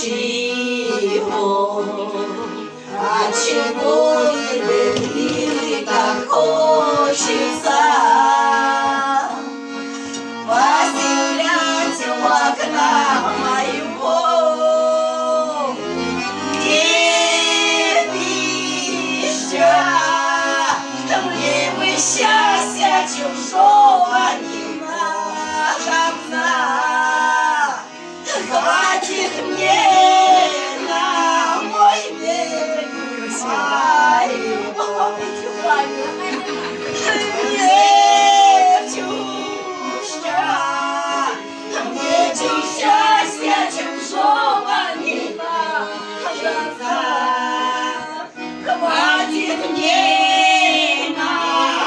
чего? От чего тебе, милый, так хочется посидеть у окна моего, где пища, мне бы счастья чужого не надо. Хватит мне на мой век мне счастья чужого не надо. Хватит мне на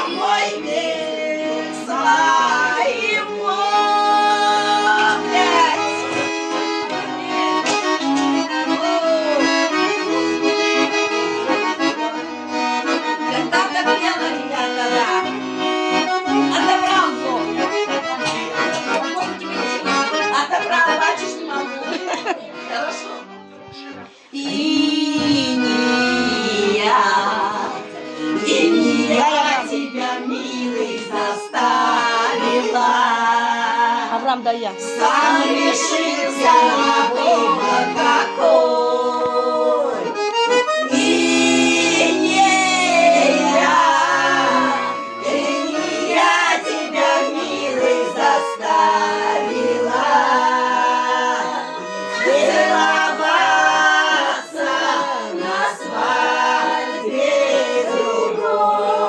мой век своего. Тебя, милый, заставила. Авраам, да я. Сам решился на выбор какой. И не я тебя, милый, заставила целоваться на свадьбе другой.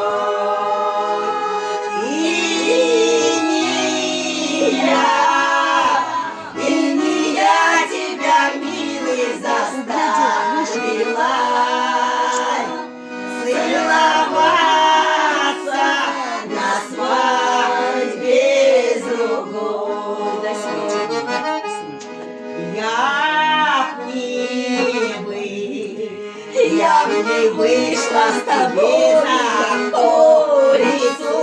Я б не вышла с тобой на улицу,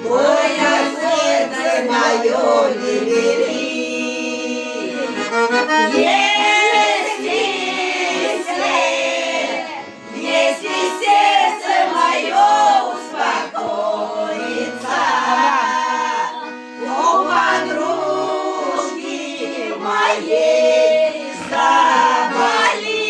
твое сердце мое не бери. Если сердце мое успокоится, у подружки моей заболит.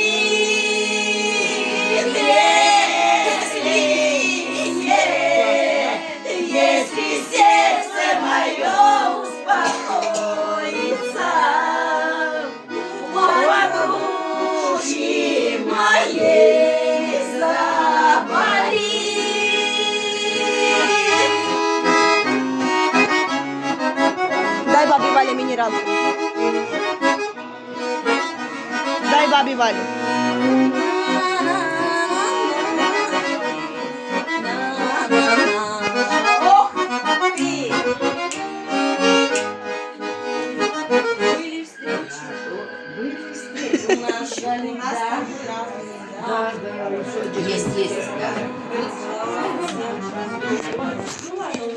Если сердце мое успокоится, у подружки моей заболит. Дай бабе Вале минералку. Дай бабе Вале. Ох ты! Были встречи наши, да. Есть, да.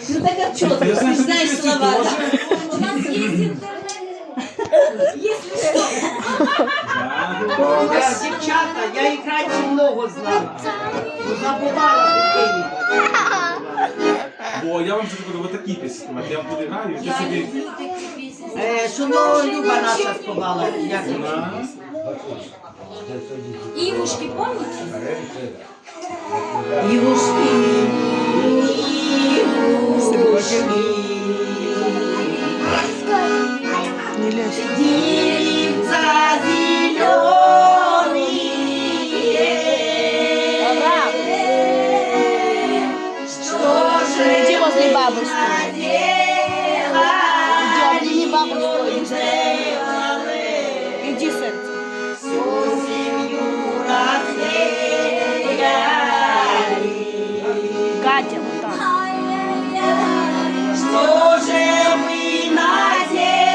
Ну так как что, ты знаешь слова, да? У нас есть интернет. Если что. Дівчата, я їх раніше много знала. Забувала дитині. Бо я вам вже кажу, ви такі пісні, я вам буду граю, ви собі... Що Люба наша співала. Як Вона... Ивушки, помните? Івушки. Не лезь. Деревца зеленые. Что же Иди возле бабушки. надела? Иди, обними бабушку. Иди, сердце. Всю семью развеяли. Катя, вот так. Что же мы наделали?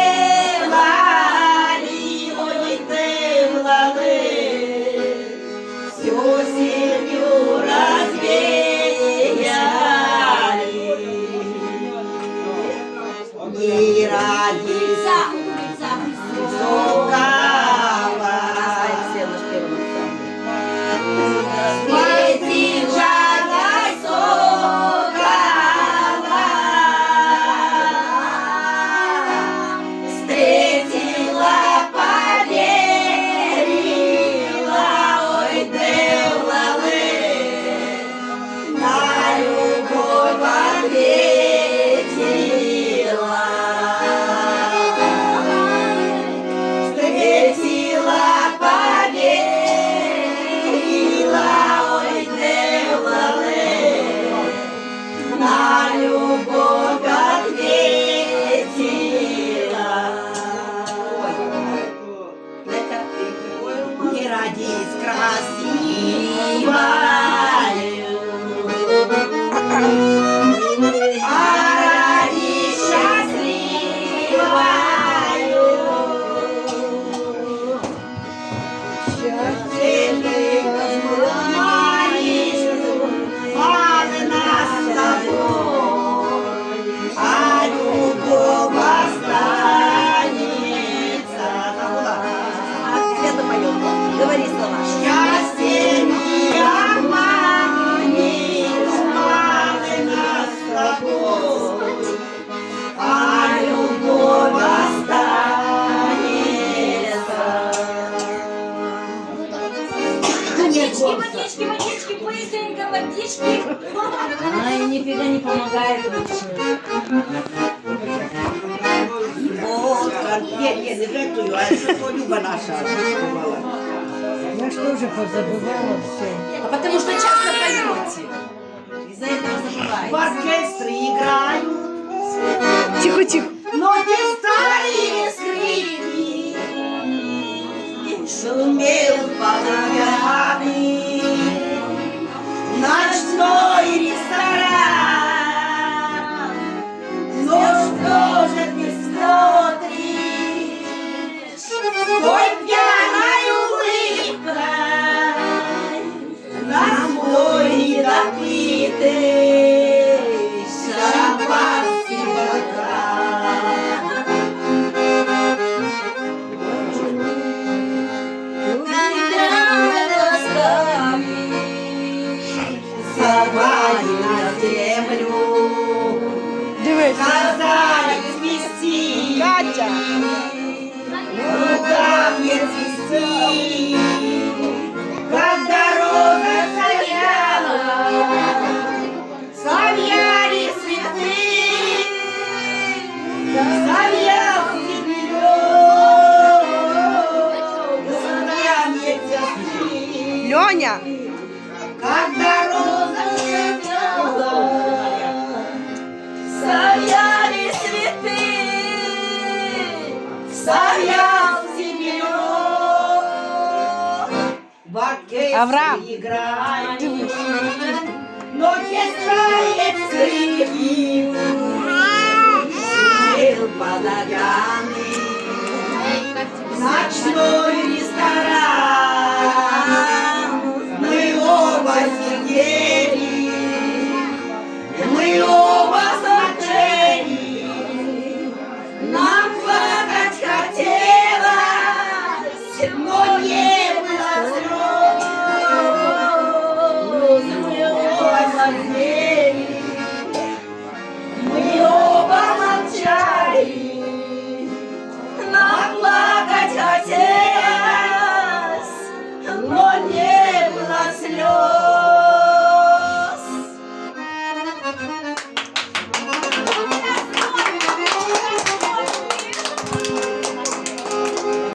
Света поет. Говори слова. Счастье я мамы нас с тобой, а любовь останется. Водички, водички, водички, быстренько, водички. Ай, нифига не помогает лучше. Водка, не жартую, а это то Люба наша співала. Я ж тоже позабывала все. А потому что часто поете. Из-за этого забываете. В оркестре играют, Тихо, тихо. но не старые скрипки. Шумел под ногами ночной ресторан. Но что же ты смотришь той пьяной улыбкой на мой недопитый шампанский бокал? Сорвали на землю, Дивись. сказали свести. Катя. Куда мне свести, когда роза завяла, завяли цветы, завял цветок, куда мне свести, Леня. когда роза завяла, Стояли цветы. завял цветок. В оркестре Авраам. играет, но не знает скрипки. Сидел под ногами ночной ресторан. Мы оба сидели, мы оба смотрели. Нам плакать хотелось, но не было слез. Мы оба смотрели, мы оба молчали. Нам плакать хотелось, но не